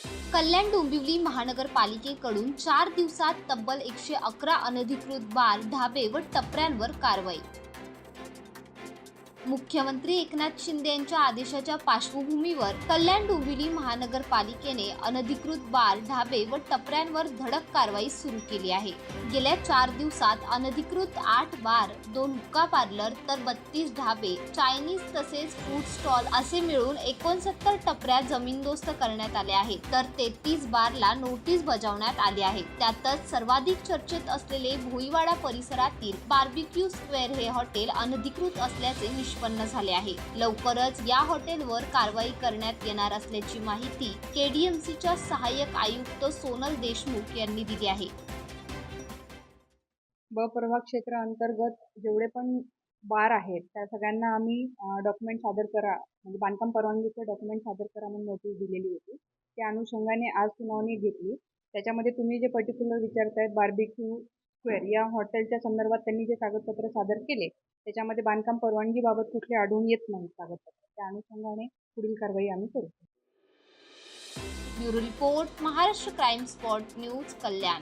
कल्याण डोंबिवली महानगरपालिकेकडून 4 दिवसात तब्बल 111 अनधिकृत बार, ढाबे व टपऱ्यांवर कारवाई। मुख्यमंत्री एकनाथ शिंदे यांच्या आदेशाच्या पार्श्वभूमीवर कल्याण डोंबिवली महानगरपालिकेने अनधिकृत बार, ढाबे व टपऱ्यांवर धडक कारवाई सुरू केली आहे। गेल्या 4 दिवसात अनधिकृत 8 बार, 2 हुक्का पार्लर तर 32 ढाबे, चायनीज तसेच फूड स्टॉल असे मिळून 69 टपऱ्या जमीनदोस्त करण्यात आल्या आहेत, तर 33 बारला नोटीस बजावण्यात आली आहे। त्यातच सर्वाधिक चर्चेत असलेले भोईवाडा परिसरातील बार्बिक्यू स्क्वेअर हे हॉटेल अनधिकृत असल्याचे निष्पन्न झाले आहे। लवकरच या हॉटेलवर कारवाई करण्यात येणार असल्याची माहिती केडीएमसीच्या सहाय्यक आयुक्त सोनल देशमुख यांनी दिली आहे। ब प्रभाग क्षेत्र अंतर्गत जेवढे पण बार आहेत त्या सगळ्यांना आम्ही डॉक्युमेंट सादर करा, म्हणजे बांधकाम परवानगीचे डॉक्युमेंट सादर करा म्हणून नोटीस दिलेली होती। त्या अनुषंगाने आज सुनावणी घेतली। त्याच्यामध्ये तुम्ही जे पर्टिक्युलर विचारतायत बार्बिक्यू स्क्वेअर या हॉटेलच्या संदर्भात त्यांनी जे कागदपत्र सादर केले त्याच्यामध्ये बांधकाम परवानगीबाबत कुठले आढळून येत नाही कागदपत्र, त्या अनुषंगाने पुढील कारवाई आम्ही करू। Bureau report, Maharashtra crime spot news, कल्याण।